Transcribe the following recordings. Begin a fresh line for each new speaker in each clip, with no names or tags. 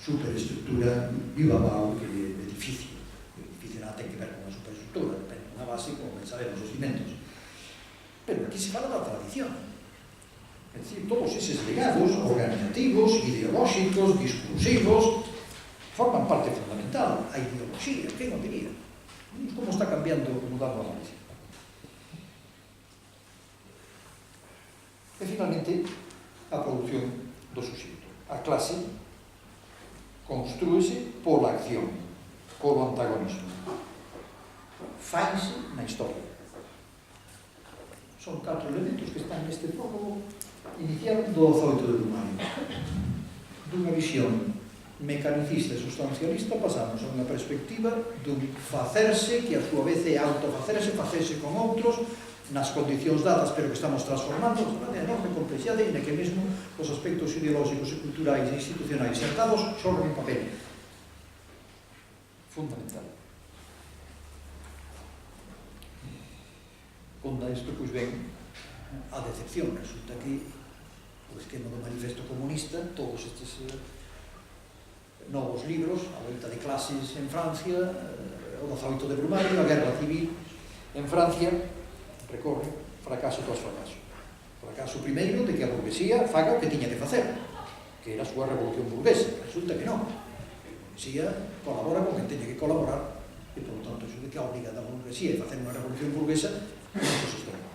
superestructura bivalval que é edificio. O edificio nada ten que ver con a superestructura, ten unha base, como ben sabemos, os cimentos. Pero aquí se fala da tradición. É dicir, todos eses legados organizativos, ideolóxicos, discursivos, forman parte fundamental. A ideoloxía, quen o diría? Como está cambiando, mudando a Galicia. E, finalmente, a produción do suxeito. A clase construíse pola acción, polo antagonismo. Faise na historia. Son 4 elementos que están neste prólogo inicial do 18 de Brumario. Dunha visión mecanicista e sustancialista pasamos a unha perspectiva dun facerse que a súa vez é autofacerse, facerse con outros nas condicións dadas, pero que estamos transformando unha enorme complexidade en que mesmo os aspectos ideolóxicos e culturais e institucionais xertados xorren en papel. Fundamental. Conda isto, pois ben, a decepción. Resulta que o esquema do manifesto comunista, todos estes novos libros, a volta de clases en Francia, o 18 de Brumario, a guerra civil en Francia, recorre fracaso tras fracaso. Fracaso primeiro de que a burguesía faga o que tiña que facer, que era a súa revolución burguesa. Resulta que non. A burguesía colabora con quen teña que colaborar e, por lo tanto, iso de que a obriga da burguesía é facer unha revolución burguesa non é sostenible.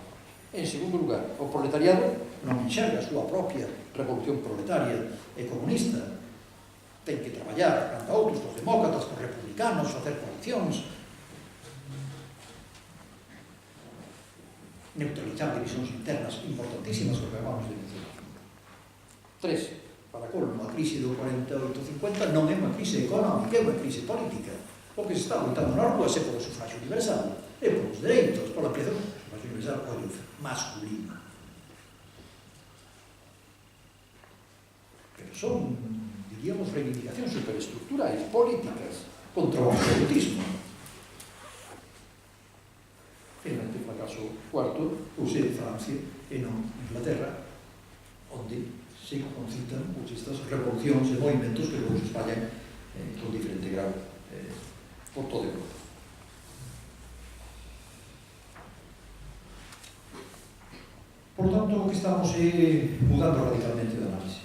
En segundo lugar, o proletariado non enxerga a súa propia revolución proletaria e comunista. Ten que traballar cando outros, os demócratas, os republicanos, facer coalicións, neutralizar divisións internas importantísimas que acabamos de mencionar. 3. Para colmo, a crise do 48-50 non é unha crise económica, é unha crise política. O que se está lutando nas rúas é polo sufragio universal, é polos dereitos, pola ampliación do sufragio universal, ollo, masculino. Pero son, diríamos, reivindicacións superestructurais, políticas, contra o absolutismo. Finalmente, o fracaso cuarto, ou de Francia e non Inglaterra, onde se concitan estas revolucións e movimentos que logo se espallan con diferente grau por todo Europa. Por tanto, o que estamos é mudando radicalmente de análise.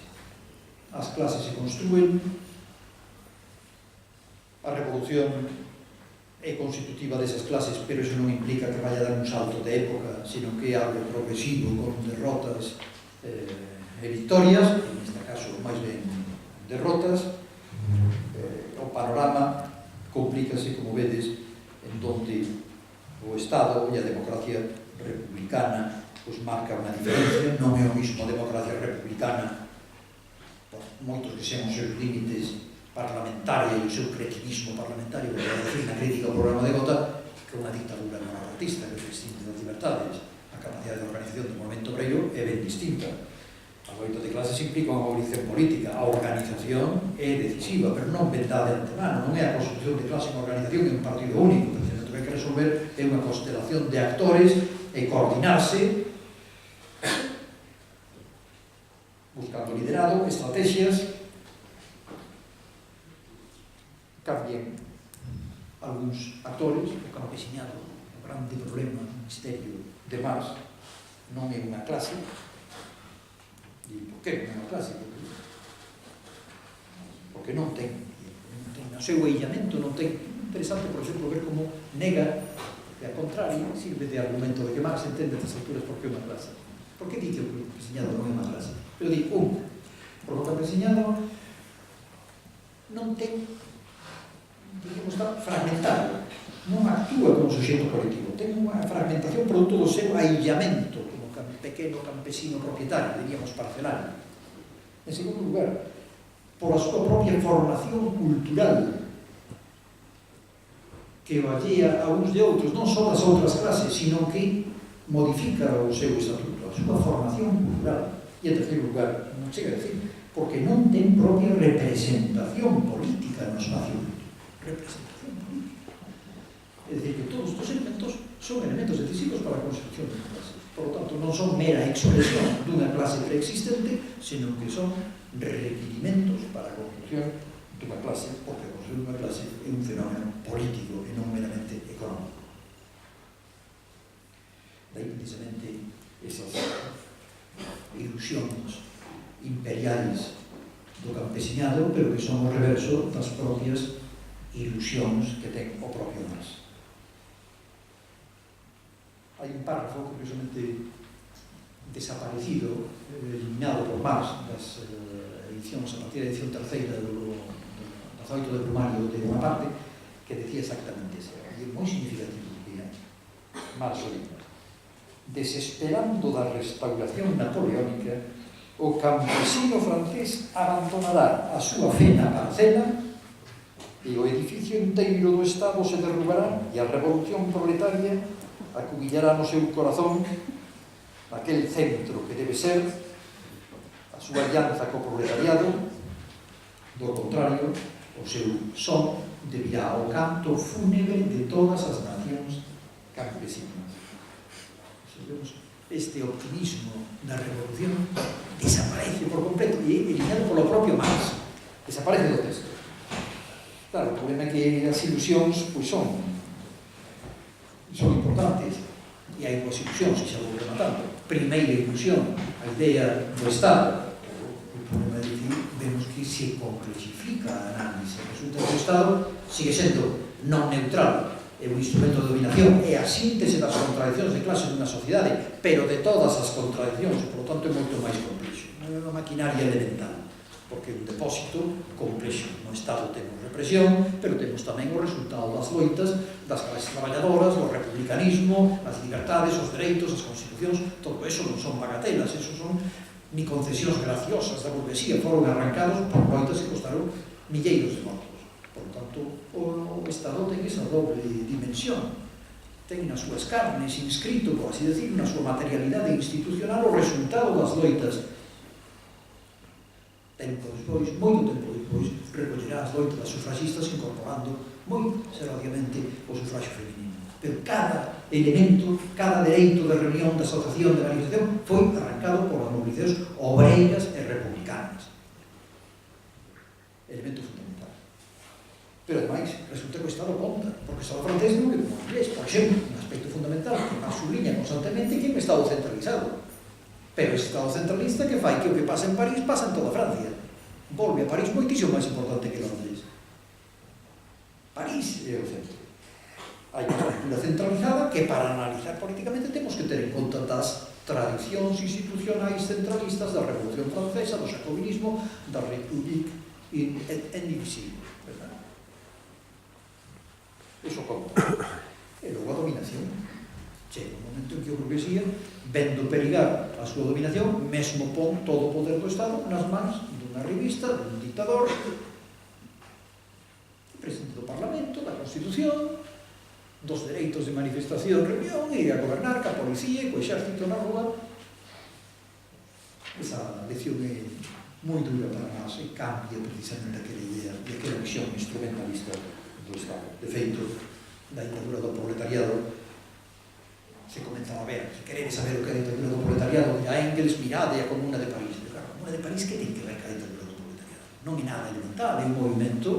As clases se construen, a revolución é constitutiva desas clases, pero iso non implica que vaya a dar un salto de época, sino que é algo progresivo, con derrotas e victorias, en este caso, máis ben derrotas. O panorama complícase, como vedes, en donde o Estado e a democracia republicana pues marca unha diferencia. Non é o mismo a democracia republicana, por moitos que sean os seus límites parlamentaria e o seu cretinismo parlamentario, que é decir, na crítica ao programa de Gotha, que unha dictadura monarquista que prescinde das libertades. A capacidade de organización do movimento obreiro é ben distinta. A loita de clases implica unha movilización política. A organización é decisiva, pero non vendada de antemano. Non é a constitución de clase unha organización en un partido único. O que hai que resolver é unha constelación de actores e coordinarse buscando liderado, estrategias. Cambien algúns actores, o campesiñado, o grande problema, o misterio de Marx, non é unha clase. E por que non é unha clase? Porque non ten o seu illamento, non ten. Interesante, por exemplo, ver como nega, e ao contrario, sirve de argumento de que Marx entende a estas alturas por que é unha clase. Por que di que o campesiñado non é unha clase? Pero di, porque o campesiñado non ten, digamos, está fragmentado, non actúa como suxeito colectivo, ten unha fragmentación produto do seu aillamento como pequeno campesino propietario, diríamos parcelario. En segundo lugar, por a súa propia formación cultural, que o allea a uns de outros, non só das outras clases, sino que modifica o seu estatuto, a súa formación cultural. E en terceiro lugar, non chega a decir, porque non ten propia representación política no espacio público. Representación política. É dicir, que todos estes elementos son elementos decisivos para a construcción de unha clase. Por lo tanto, non son mera expresión dunha clase preexistente, sino que son requerimentos para a construcción dunha unha clase, porque a construción dunha clase é un fenómeno político e non meramente económico. Daí precisamente esas ilusións imperiais do campesiñado, pero que son o reverso das propias ilusións que ten o propio Marx. Hai un párrafo, curiosamente desaparecido, eliminado por Marx das edicións, a partir da edición terceira do 18 de Brumario de Bonaparte, que decía exactamente eso. E é moi significativo que Marx o diga. Desesperando da restauración napoleónica, o campesino francés abandonará a súa fe na parcela e o edificio inteiro do Estado se derrubará e a revolución proletaria acubillará no seu corazón aquel centro que debe ser a súa alianza co proletariado. Do contrario, o seu son debirá ao canto fúnebre de todas as nacións campesinas. Este optimismo da revolución desaparece por completo e é eliminado polo propio Marx. Desaparece do texto. Claro, o problema é que as ilusións son importantes e hai dúas ilusións que xa vou rematando. Primeira ilusión, a idea do Estado. O problema é que vemos que se complexifica a análise. Resulta que o Estado sigue sendo non neutral, é un instrumento de dominación, é a síntese das contradicións de clase dunha sociedade, pero de todas as contradicións, por lo tanto é moito máis complexo. Non é unha maquinaria elemental, porque é un depósito complexo. No Estado temos represión, pero temos tamén o resultado das loitas das clases traballadoras, o republicanismo, as libertades, os dereitos, as constitucións. Todo eso non son bagatelas, eso son ni concesións graciosas da burguesía, foron arrancados por loitas que costaron milleiros de mortos. Por tanto, o Estado ten esa doble dimensión. Ten nas súas carnes inscrito, por así decir, na súa materialidade institucional o resultado das loitas. Tempo despois, moito tempo despois, recollerá as loitas das sufragistas incorporando moi seriamente o sufragio feminino. Pero cada elemento, cada dereito de reunión, de asociación, de manifestación foi arrancado por as movilizacións obreiras e republicanas. Elemento fundamental. Pero, ademais, resulta que o Estado conta, porque o Estado francés non é como o inglés. Por exemplo, un aspecto fundamental que Marx subliña constantemente que é un Estado centralizado. Pero ese Estado centralista que fai que o que pasa en París pasa en toda Francia. Volve a París moitísimo máis importante que Londres. París é o centro. Hai unha estructura centralizada que para analizar políticamente temos que ter en conta das tradicións institucionais centralistas da Revolución Francesa, do jacobinismo, da République indivisible. Eso conta. E logo a dominación. Chega un momento en que a burguesía, vendo perigar a súa dominación, mesmo pon todo o poder do Estado nas mans dunha revista, dun dictador, presidente do Parlamento, da Constitución, dos dereitos de manifestación, reunión, e a gobernar ca policía e co exército na rúa. Esa lección é moi dura para nós e cambia precisamente aquela idea e aquela visión instrumentalista do Estado. De feito, da ditadura do proletariado se comenzaba a ver, se queredes saber o que é a ditadura do proletariado, a Engels, mirade a Comuna de París. Claro, a Comuna de París que ten que ver ca ditadura do proletariado? Non é nada elemental, é un movimento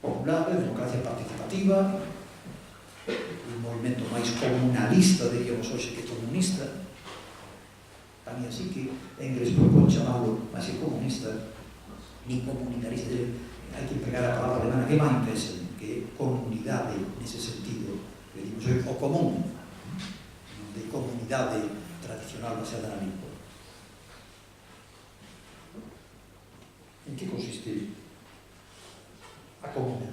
popular, de democracia participativa, un movimento máis comunalista, diríamos hoxe, que comunista. Tan e así que Engels propón chamalo máis que comunista, ni comunitarista. Hai que empregar a palabra alemana que máis interesa, que é comunidade nese sentido, que dimos o común, de comunidade tradicional baseada na lingua. En que consiste a comuna?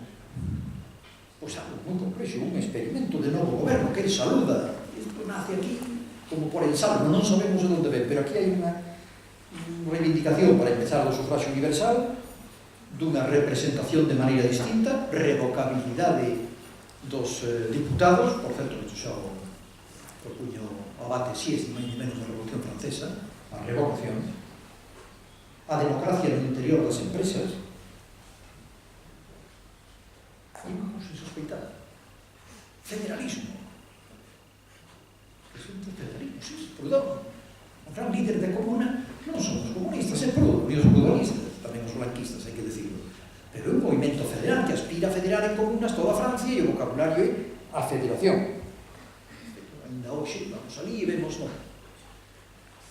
Pois algo moi complexo, un experimento de novo goberno que ele saluda. Isto nace aquí como por ensalmo, non sabemos de onde ven, pero aquí hai unha reivindicación para empezar do sufragio universal, dunha representación de maneira distinta, revocabilidade dos diputados, por certo, xa o propuño o abate si es máis menos da Revolución Francesa, a revocación, a democracia no interior das empresas, e vamos a sospeitar, federalismo. Resulta federalismo, sí, Proudhon, o gran líder da comuna, non son os comunistas, é Proudhon, e os proudhonistas, tamén os franquistas, hai que decirlo. Pero é un movimento federal que aspira a federar en comunas toda Francia e o vocabulario é a federación. Ainda hoxe vamos ali e vemos no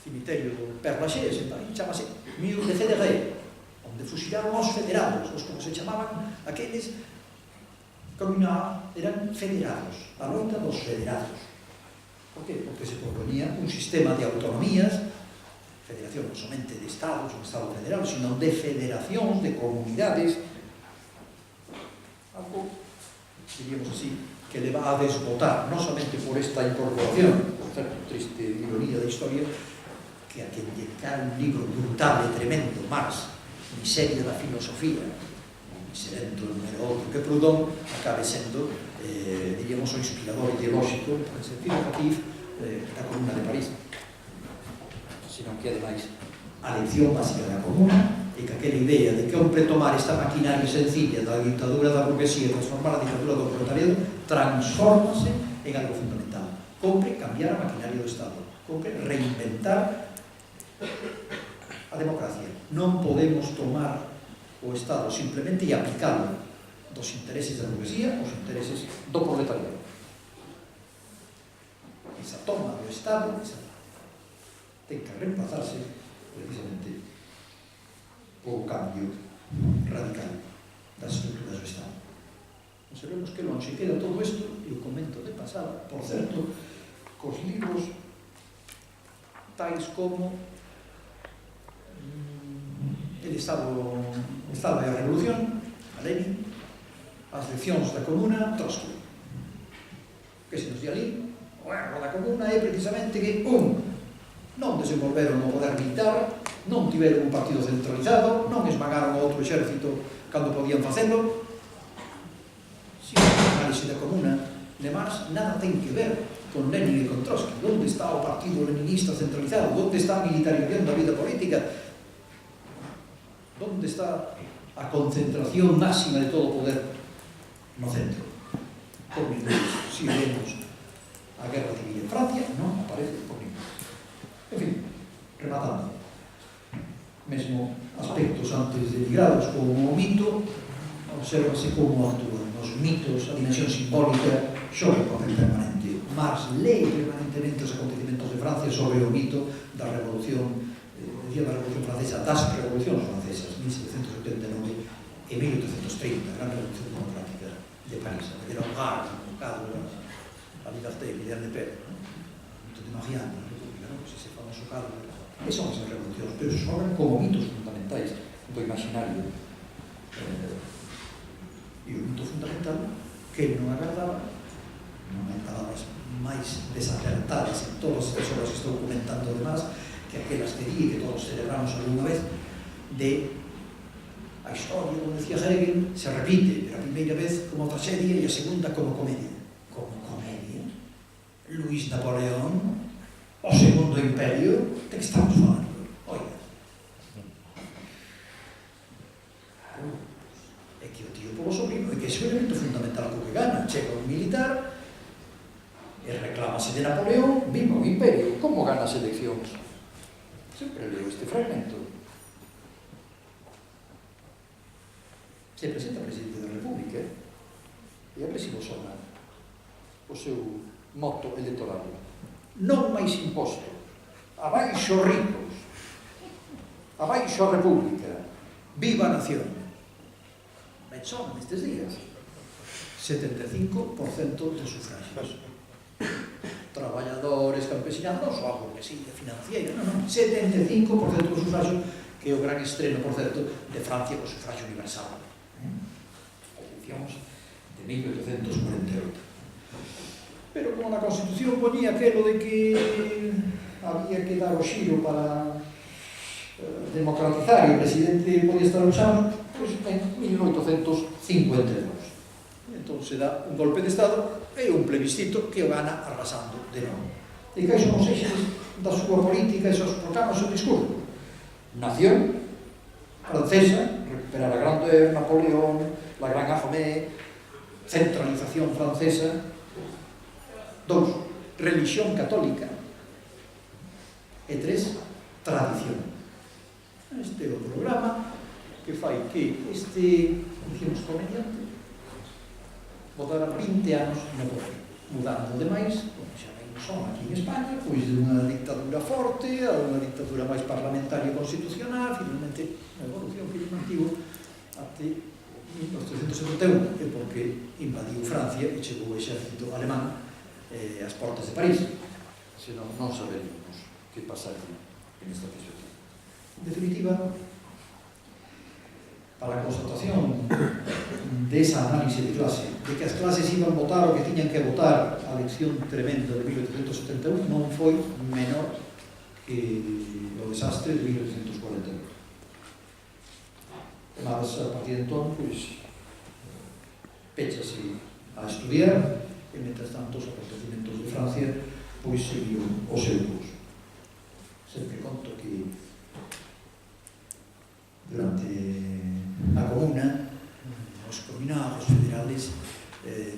cemiterio do Père Lachaise, en París, chamase Mur de Fédérés, onde fusilaron os federados, os como se chamaban aqueles communards, eran federados, a loita dos federados. Por que? Porque se proponía un sistema de autonomías, federación non somente de estados, un estado federal, sino de federación, de comunidades, algo, diríamos así, que le va a desbotar, non somente por esta incorporación, por certo, triste ironía da historia, que a quien dedicar un libro brutal e tremendo, Marx, Miseria da filosofía, miserento número outro que Proudhon, acabe sendo, diríamos, o inspirador ideolóxico, en sentido catif, da Comuna de París. Senón que, ademais, a lección básica da Comuna é que aquela idea de que hombre tomar esta maquinaria sencilla da ditadura da burguesía e transformar a ditadura do proletariado transformase en algo fundamental. Compre cambiar a maquinaria do Estado, compre reinventar a democracia. Non podemos tomar o Estado simplemente e aplicalo dos intereses da burguesía aos intereses do proletariado. Esa toma do Estado ten que reemplazarse precisamente por o cambio radical das estruturas do Estado. Observemos que longe queda todo isto, e o comento de pasada, por certo, cos libros tais como El Estado e a Revolución, a Lenin, as leccións da Comuna, Trotsky. Que se nos di ali? O erro da Comuna é precisamente que, non desenvolveron o poder militar, non tiveron un partido centralizado, non esmagaron o outro exército cando podían facelo. Si a análise da Comuna de Marx nada ten que ver con Lenin e con Trotsky. Onde está o partido leninista centralizado? Onde está a militarización da vida política? Onde está a concentración máxima de todo o poder no centro? Por ningún. Si vemos a guerra civil en Francia, non aparece por ningún. En fin, rematando. Mesmo aspectos antes denigrados como o mito, obsérvase como actúan. Os mitos, a dimensión simbólica, xoga un papel permanente. Marx lee permanentemente os acontecimentos de Francia sobre o mito da Revolución, decía da Revolución Francesa, das Revolucións Francesas, 1789 e 1830, a Gran Revolución Democrática de París, de Longar, no caso a Liberté, l'idea de Pedro, o mito de Marianne, na República, ese famoso caso. E son esas revolucións, pero xogan como mitos fundamentais do imaginario. E o mito fundamental que non agardaba, non hai palabras máis desacertadas en todas estas obras que estou comentando además, que aquelas que di que todos celebramos alguna vez, de a historia, como decía Hegel, se repite, pero a primeira vez como tragedia e a segunda como comedia. Como comedia? Luis Napoleón, o Segundo Imperio, de que estamos falando? Oiga. É que o tío pobo sobrino, é que ese é o elemento fundamental co que gana. Chega un militar e reclámase de Napoleón, viva o Imperio. Como gana as eleccións? Sempre leo este fragmento. Se presenta presidente da República e a ver se vos sona o seu moto electoral. Non máis imposto, abaixo ricos, abaixo a República, viva a nación. Ben son nestes días 75% de sufragios. Traballadores, campesinados, non só a burguesía financiera, non, 75% do sufragio, que é o gran estreno, por certo, de Francia co sufragio universal. Eleccións de 1848. Pero como na Constitución ponía aquelo de que había que dar o xiro para democratizar e o presidente podía estar uns anos, pois en 1852. Entón se dá un golpe de Estado e un plebiscito que o gana arrasando de novo. E que son os eixes da súa política e os proclamas o seu discurso. Nación francesa, recuperar a grande Napoleón, la gran armée, centralización francesa. 2, religión católica. E 3, tradición. Este é o programa que fai que este, dicimos, comediante botara 20 anos no poder, mudando demais, como xa ben son aquí en España, pois de unha dictadura forte a unha dictadura máis parlamentaria e constitucional, finalmente a evolución que lle mantivo até 1971, é porque invadiu Francia e chegou o exército alemán ás portas de París, senón non saberíamos que pasaría en esta perspectiva. En definitiva, para a constatación desa análise de clase, de que as clases iban votar o que tiñan que votar a elección tremenda de 1871 non foi menor que o desastre de 1848. Mas a partir de entón, pois, péchase a estudiar e, mentras tanto, os acontecimentos de Francia pois seguiu o seu curso. Sempre conto que durante a comuna, os comunados federales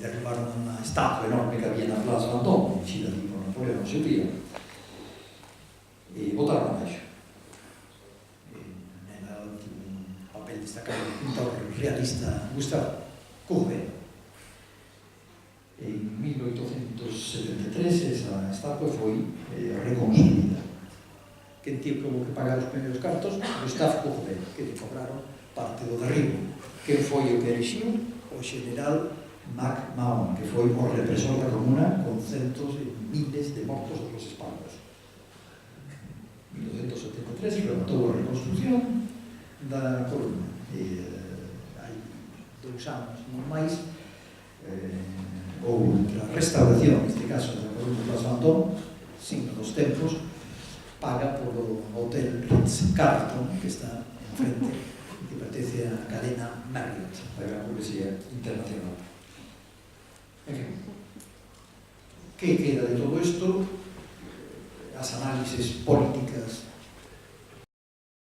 derrubaron unha estatua enorme que había na Plaza Vendôme, enchida ali por Napoleón, se día, e botaron abaixo. Nela tivo un papel destacado do pintor realista Gustave Courbet. En 1873 esa estatua foi reconstruída. Quen tivo que pagar os primeiros cartos? Gustave Courbet, que lle cobraron parte do derribo. Quen foi o que erixiu? O general MacMahon, que foi o represor da comuna con centos e miles de mortos aos espaldas. En 1973 rematou a reconstrucción da columna. Hai 2 anos, non máis, houve a restauración, neste caso, da columna de Plaza Vendôme, signo dos tempos, paga polo Hotel Ritz-Carlton, que está enfrente, que pertence á cadena Marriott, da gran burguesía internacional. En fin, que queda de todo isto? As análises políticas